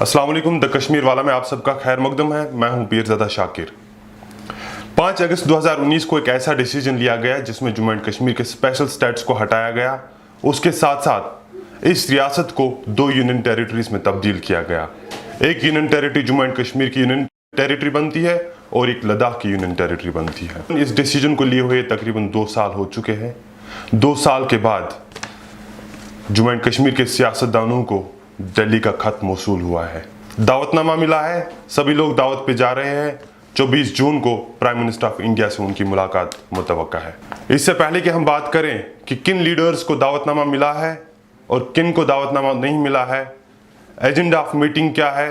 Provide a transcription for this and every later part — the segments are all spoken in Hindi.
अस्सलाम वालेकुम। द कश्मीर वाला में आप सबका खैर मकदम है। मैं हूं पीरज़ादा शाकिर। 5 अगस्त 2019 को एक ऐसा डिसीजन लिया गया जिसमें जम्मू एंड कश्मीर के स्पेशल स्टेटस को हटाया गया। उसके साथ साथ इस रियासत को 2 यूनियन टेरिटरीज में तब्दील किया गया। एक union territory Jammu and Kashmir की यूनियन टेरिटरी बनती है और एक लद्दाख की यूनियन टेरिटरी बनती है। इस डिसीजन को लिए हुए तकरीबन 2 साल हो चुके हैं। 2 साल के बाद जम्मू एंड कश्मीर के सियासतदानों को दिल्ली का खत मौसूल हुआ है, दावतनामा मिला है। सभी लोग दावत पे जा रहे हैं। 24 जून को प्राइम मिनिस्टर ऑफ इंडिया से उनकी मुलाकात मुतवक्का है। इससे पहले कि हम बात करें कि किन लीडर्स को दावतनामा मिला है और किन को दावतनामा नहीं मिला है, एजेंडा ऑफ मीटिंग क्या है,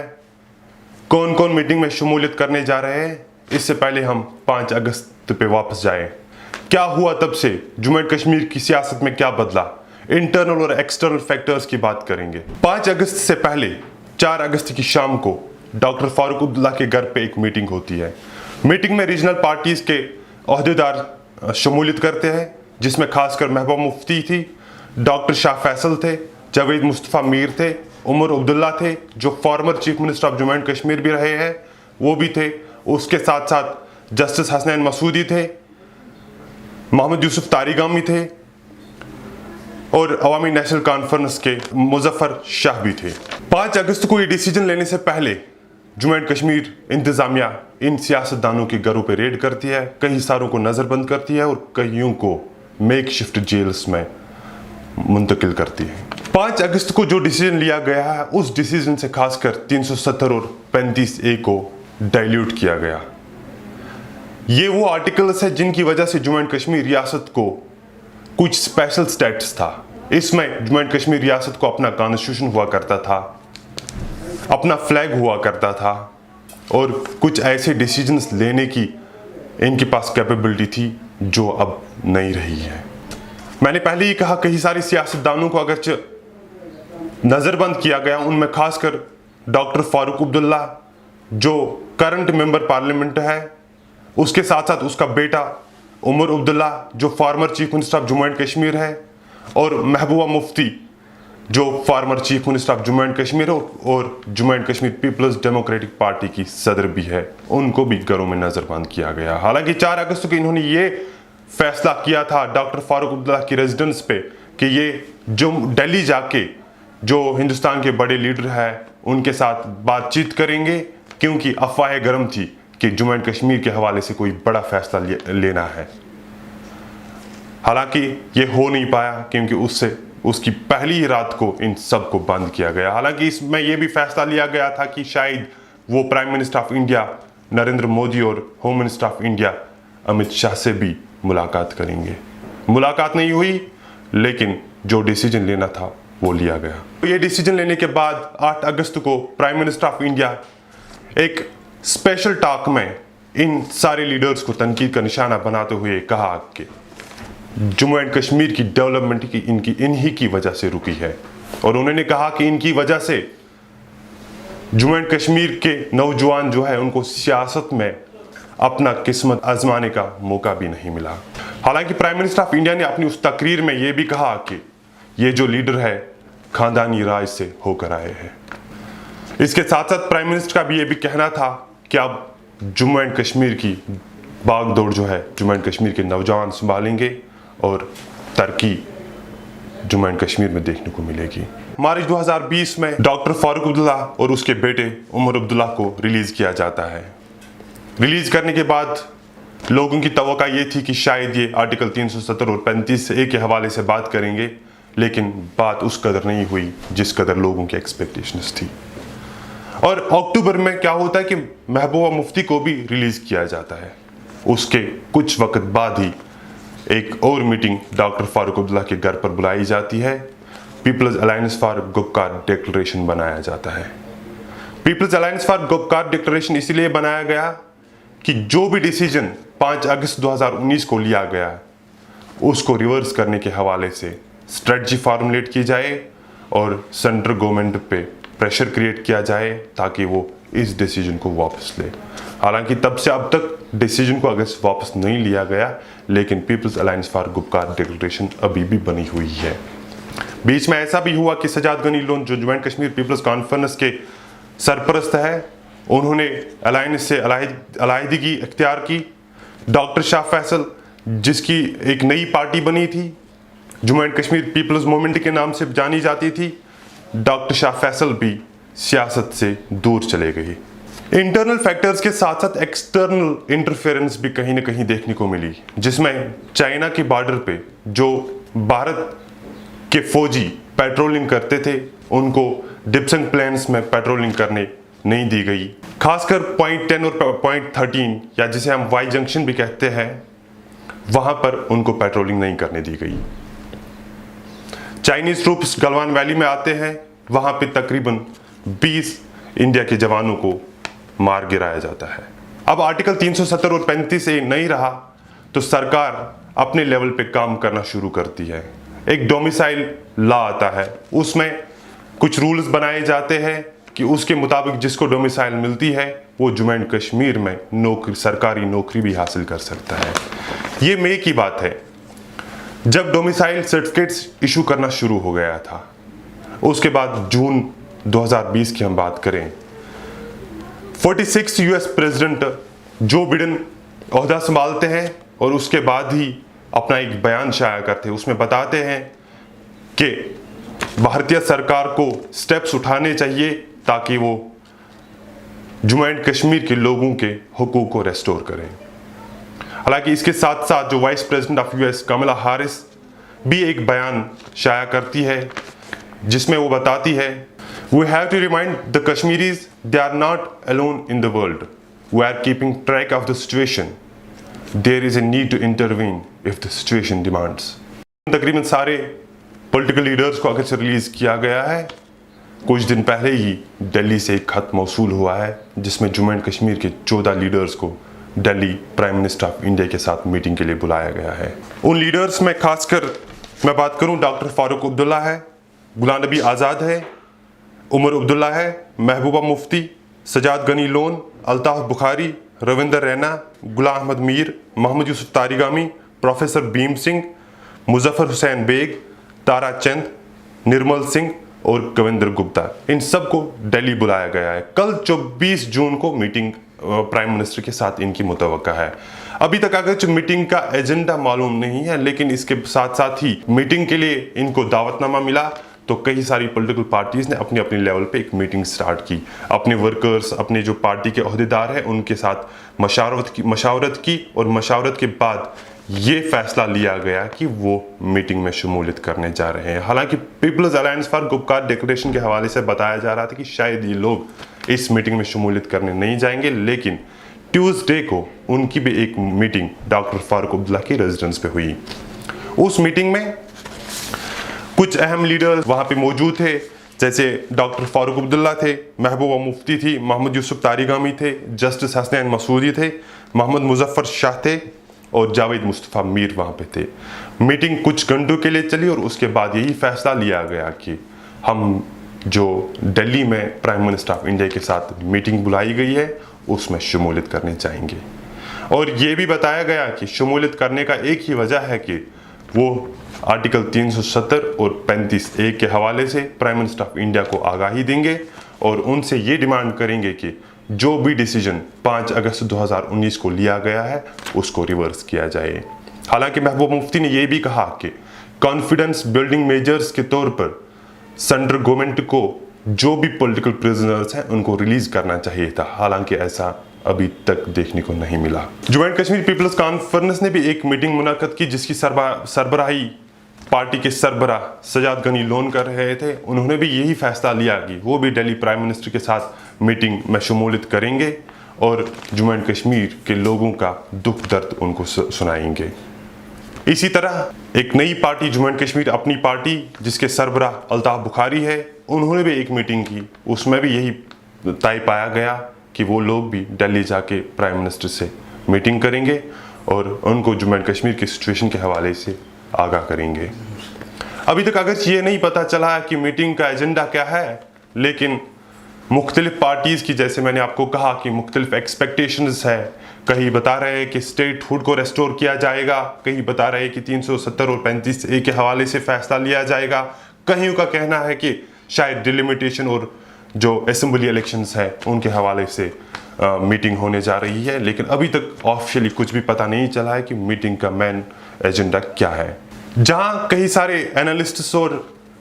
कौन कौन मीटिंग में शमूलियत करने जा रहे हैं, इससे पहले हम 5 अगस्त पे वापस जाएं। क्या हुआ तब से, जम्मू एंड कश्मीर की सियासत में क्या बदला, इंटरनल और एक्सटर्नल फैक्टर्स की बात करेंगे। 5 अगस्त से पहले 4 अगस्त की शाम को डॉक्टर फारूक अब्दुल्ला के घर पे एक मीटिंग होती है। मीटिंग में रीजनल पार्टीज के ओहदेदार शमूलियत करते हैं, जिसमें खासकर महबूबा मुफ्ती थी, डॉक्टर शाह फैसल थे, जावेद मुस्तफ़ा मीर थे, उमर अब्दुल्ला थे जो former chief minister of Jammu and Kashmir भी रहे हैं, वो भी थे। उसके साथ साथ जस्टिस हसनैन मसूदी थे, मोहम्मद यूसुफ तारिगामी थे और अवामी नेशनल कॉन्फ्रेंस के मुजफ्फर शाह भी थे। 5 अगस्त को ये डिसीजन लेने से पहले जम्मू एंड कश्मीर इंतजामिया इन सियासतदानों के घरों पे रेड करती है, कई सारों को नजरबंद करती है और कईयों को मेक शिफ्ट जेल्स में मुंतकिल करती है। 5 अगस्त को जो डिसीजन लिया गया है, उस डिसीजन से खासकर 370 और 35A को डाइल्यूट किया गया। ये वो आर्टिकल्स है जिनकी वजह से जम्मू एंड कश्मीर रियासत को कुछ स्पेशल स्टेटस था। इसमें जम्मू एंड कश्मीर रियासत को अपना कॉन्स्टिट्यूशन हुआ करता था, अपना फ्लैग हुआ करता था और कुछ ऐसे डिसीजंस लेने की इनके पास कैपेबिलिटी थी जो अब नहीं रही है। मैंने पहले ही कहा, कई सारे सियासतदानों को अगर नजरबंद किया गया, उनमें खासकर डॉक्टर फारूक अब्दुल्ला जो करंट मेंबर पार्लियामेंट है, उसके साथ साथ उसका बेटा उमर अब्दुल्ला जो former chief minister of Jammu and Kashmir है, और महबूबा मुफ्ती जो former chief minister of Jammu and Kashmir और Jammu and Kashmir People's Democratic Party की सदर भी है, उनको भी घरों में नजरबंद किया गया। हालांकि 4 अगस्त को इन्होंने ये फैसला किया था डॉक्टर फारूक अब्दुल्ला की रेजिडेंस पे कि ये जो दिल्ली जाके जो हिंदुस्तान के बड़े लीडर हैं उनके साथ बातचीत करेंगे, क्योंकि अफवाहें गर्म थी कि जम्मू एंड कश्मीर के हवाले से कोई बड़ा फैसला लेना है। हालांकि ये हो नहीं पाया क्योंकि उसकी पहली ही रात को इन सब को बंद किया गया। हालांकि इसमें यह भी फैसला लिया गया था कि शायद वो prime minister of India Narendra Modi और home minister of India Amit Shah से भी मुलाकात करेंगे। मुलाकात नहीं हुई, लेकिन जो डिसीजन लेना था वो लिया गया। ये डिसीजन लेने के बाद 8 अगस्त को प्राइम मिनिस्टर ऑफ इंडिया एक स्पेशल टॉक में इन सारे लीडर्स को तनकीद का निशाना बनाते हुए कहा कि जम्मू एंड कश्मीर की डेवलपमेंट की इन्हीं की वजह से रुकी है, और उन्होंने कहा कि इनकी वजह से जम्मू एंड कश्मीर के नौजवान जो है उनको सियासत में अपना किस्मत आजमाने का मौका भी नहीं मिला। हालांकि प्राइम मिनिस्टर ऑफ इंडिया ने अपनी उस तकरीर में यह भी कहा कि ये जो लीडर है खानदानी राज से होकर आए हैं। इसके साथ साथ प्राइम मिनिस्टर का भी ये भी कहना था कि अब जम्मू एंड कश्मीर की बागडोर जो है जम्मू एंड कश्मीर के नौजवान संभालेंगे और तरक्की जम्मू एंड कश्मीर में देखने को मिलेगी। मार्च 2020 में डॉक्टर फारूक अब्दुल्ला और उसके बेटे उमर अब्दुल्ला को रिलीज किया जाता है। रिलीज करने के बाद लोगों की तवक्का ये थी कि शायद ये आर्टिकल 370 और 35A के हवाले से बात करेंगे, लेकिन बात उस कदर नहीं हुई जिस कदर लोगों की एक्सपेक्टेशंस थी। और अक्टूबर में क्या होता है कि महबूबा मुफ्ती को भी रिलीज किया जाता है। उसके कुछ वक्त बाद ही एक और मीटिंग डॉक्टर फारूक अब्दुल्ला के घर पर बुलाई जाती है। People's Alliance for Gupkar Declaration बनाया जाता है। People's Alliance for Gupkar Declaration इसलिए बनाया गया कि जो भी डिसीजन 5 अगस्त 2019 को लिया गया उसको रिवर्स करने के हवाले से स्ट्रेटजी फॉर्मुलेट की जाए और सेंट्रल गवर्नमेंट पे प्रेशर क्रिएट किया जाए ताकि वो इस डिसीजन को वापस ले। हालांकि तब से अब तक डिसीजन को अगस्त वापस नहीं लिया गया, लेकिन People's Alliance for Gupkar Declaration अभी भी बनी हुई है। बीच में ऐसा भी हुआ कि सजाद गनी लोन जो Jammu and Kashmir People's Conference के सरपरस्त है, उन्होंने अलायंस से अलहदगी इख्तियार की। डॉक्टर शाह फैसल, जिसकी एक नई पार्टी बनी थी, Jammu and Kashmir people's movement के नाम से जानी जाती थी, डॉक्टर शाह फैसल भी सियासत से दूर चले गए। इंटरनल फैक्टर्स के साथ साथ एक्सटर्नल इंटरफेरेंस भी कहीं ना कहीं देखने को मिली, जिसमें चाइना के बॉर्डर पे जो भारत के फौजी पेट्रोलिंग करते थे उनको डिप्सन प्लेन्स में पेट्रोलिंग करने नहीं दी गई। खासकर पॉइंट 10 और पॉइंट 13 या जिसे हम वाई जंक्शन भी कहते हैं, वहां पर उनको पेट्रोलिंग नहीं करने दी गई। चाइनीज ट्रूप्स गलवान वैली में आते हैं, वहां पे तकरीबन 20 इंडिया के जवानों को मार गिराया जाता है। अब आर्टिकल 370 और 35 ए नहीं रहा तो सरकार अपने लेवल पे काम करना शुरू करती है। एक डोमिसाइल लॉ आता है, उसमें कुछ रूल्स बनाए जाते हैं कि उसके मुताबिक जिसको डोमिसाइल मिलती है वो जम्मू एंड कश्मीर में सरकारी नौकरी भी हासिल कर सकता है। ये मई की बात है जब डोमिसाइल सर्टिफिकेट्स इशू करना शुरू हो गया था। उसके बाद जून 2020 की हम बात करें, 46 यूएस प्रेसिडेंट जो बिडेन ओहदा संभालते हैं और उसके बाद ही अपना एक बयान शाया करते हैं। उसमें बताते हैं कि भारतीय सरकार को स्टेप्स उठाने चाहिए ताकि वो जम्मू एंड कश्मीर के लोगों के हुकूक को रेस्टोर करें। हालांकि इसके साथ साथ जो वाइस प्रेसिडेंट ऑफ यूएस कमला हारिस भी एक बयान शाया करती है जिसमें वो बताती है, We have to remind the Kashmiris they are not alone in the world. We are keeping track of the situation. There is a need to intervene if the situation demands. तकरीबन सारे पॉलिटिकल लीडर्स को अगर से रिलीज किया गया है। कुछ दिन पहले ही दिल्ली से एक खत मौसूल हुआ है जिसमें जम्मू एंड कश्मीर के 14 लीडर्स को Delhi prime minister of India के साथ मीटिंग के लिए बुलाया गया है। उन लीडर्स में खासकर मैं बात करूं, डॉक्टर फारूक अब्दुल्ला है, गुलाम नबी आज़ाद है, उमर अब्दुल्ला है, Mehbooba Mufti, Sajjad Gani loan, Altaf Bukhari, Ravinder Raina, Ghulam Ahmad Mir, Mohammad Yusuf Tarigami, professor Bhim Singh, Muzaffar Hussain bag, Tara Chand, Nirmal Singh और कविंदर गुप्ता, इन सबको दिल्ली बुलाया गया है। कल 24 जून को मीटिंग प्राइम मिनिस्टर के साथ इनकी मुतवक्का है। अभी तक अगर मीटिंग का एजेंडा मालूम नहीं है, लेकिन इसके साथ साथ ही मीटिंग के लिए इनको दावतनामा मिला तो कई सारी पॉलिटिकल पार्टीज ने अपनी अपनी लेवल पे एक मीटिंग स्टार्ट की। अपने वर्कर्स, अपने जो पार्टी के ओहदेदार हैं उनके साथ मशावरत की और मशावरत के बाद ये फैसला लिया गया कि वो मीटिंग में शमूलियत करने जा रहे हैं। हालांकि People's Alliance for Gupkar Declaration के हवाले से बताया जा रहा था कि शायद ये लोग इस मीटिंग में शमूलियत करने नहीं जाएंगे, लेकिन ट्यूसडे को उनकी भी एक मीटिंग डॉक्टर फारूक अब्दुल्ला की रेजिडेंस पे हुई। उस मीटिंग में कुछ अहम लीडर वहां पे मौजूद थे, जैसे डॉक्टर फारूक अब्दुल्ला थे, महबूबा मुफ्ती थी, मोहम्मद यूसुफ तारिगामी थे, जस्टिस हसनैन मसूदी थे, मोहम्मद मुजफ्फर शाह थे और जावेद मुस्तफ़ा मीर वहां पे थे। मीटिंग कुछ घंटों के लिए चली और उसके बाद यही फैसला लिया गया कि हम जो दिल्ली में प्राइम मिनिस्टर ऑफ इंडिया के साथ मीटिंग बुलाई गई है उसमें शमूलियत करने चाहेंगे। और ये भी बताया गया कि शमूलियत करने का एक ही वजह है कि वो आर्टिकल 370 और 35A के हवाले से प्राइम मिनिस्टर ऑफ इंडिया को आगाही देंगे और उनसे ये डिमांड करेंगे कि जो भी डिसीजन 5 अगस्त 2019 को लिया गया है उसको रिवर्स किया जाए। हालांकि महबूबा मुफ्ती ने यह भी कहा कि कॉन्फिडेंस बिल्डिंग मेजर्स के तौर पर सेंट्रल गवर्नमेंट को जो भी पॉलिटिकल प्रिजनर्स हैं उनको रिलीज करना चाहिए था। हालांकि ऐसा अभी तक देखने को नहीं मिला। Jammu and Kashmir People's Conference ने भी एक मीटिंग मुनाकिद की जिसकी सरबराही पार्टी के सरबराह सजाद गनी लोन कर रहे थे। उन्होंने भी यही फैसला लिया कि वो भी दिल्ली प्राइम मिनिस्टर के साथ मीटिंग में शमूलियत करेंगे और जम्मू एंड कश्मीर के लोगों का दुख दर्द उनको सुनाएंगे। इसी तरह एक नई पार्टी जम्मू एंड कश्मीर अपनी पार्टी जिसके सरबराह अल्ताफ बुखारी है, उन्होंने भी एक मीटिंग की। उसमें भी यही तय पाया गया कि वो लोग भी दिल्ली जाके प्राइम मिनिस्टर से मीटिंग करेंगे और उनको जम्मू एंड कश्मीर की सिचुएशन के हवाले से आगाह करेंगे। अभी तक अगर ये नहीं पता चला कि मीटिंग का एजेंडा क्या है, लेकिन मुख्तलिफ पार्टीज़ की, जैसे मैंने आपको कहा कि मुख्तलिफ एक्सपेक्टेशंस है। कहीं बता रहे हैं कि स्टेट हुड को रेस्टोर किया जाएगा, कहीं बता रहे हैं कि 370 और 35A के हवाले से फैसला लिया जाएगा, कहीं का कहना है कि शायद डिलिमिटेशन और जो असेंबली इलेक्शंस है उनके हवाले से मीटिंग होने जा रही है, लेकिन अभी तक ऑफिशियली कुछ भी पता नहीं चला है कि मीटिंग का मेन एजेंडा क्या है। जहां कई सारे एनालिस्ट्स और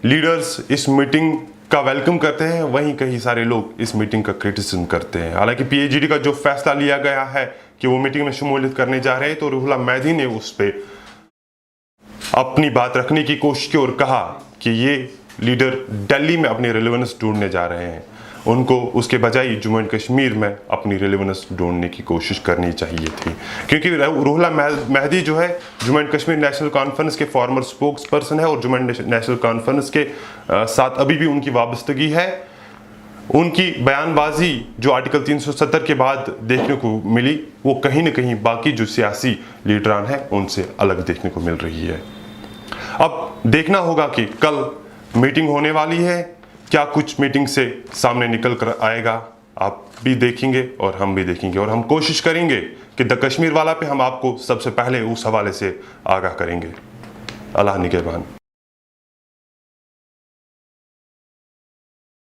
लीडर्स इस मीटिंग का वेलकम करते हैं, वहीं कई सारे लोग इस मीटिंग का क्रिटिसिज्म करते हैं। हालांकि पीएचडी का जो फैसला लिया गया है कि वो मीटिंग में शमूलियत करने जा रहे हैं, तो रूहुल्लाह मेहदी ने उस पर अपनी बात रखने की कोशिश की और कहा कि ये लीडर दिल्ली में अपनी रेलेवेंस ढूंढने जा रहे हैं, उनको उसके बजाय जम्मू एंड कश्मीर में अपनी रेलेवेंस ढूंढने की कोशिश करनी चाहिए थी। क्योंकि रूहुल्लाह मेहदी जो है Jammu and Kashmir national conference के फॉर्मर स्पोक्स पर्सन है और जम्मू एंड नेशनल कॉन्फ्रेंस के साथ अभी भी उनकी वाबस्तगी है। उनकी बयानबाजी जो आर्टिकल 370 के बाद देखने को मिली, वो कहीं ना कहीं बाकी जो सियासी लीडरान हैं उनसे अलग देखने को मिल रही है। अब देखना होगा कि कल मीटिंग होने वाली है, क्या कुछ मीटिंग से सामने निकल कर आएगा, आप भी देखेंगे और हम भी देखेंगे, और हम कोशिश करेंगे कि द कश्मीर वाला पे हम आपको सबसे पहले उस हवाले से आगाह करेंगे। अल्लाह निगहबान।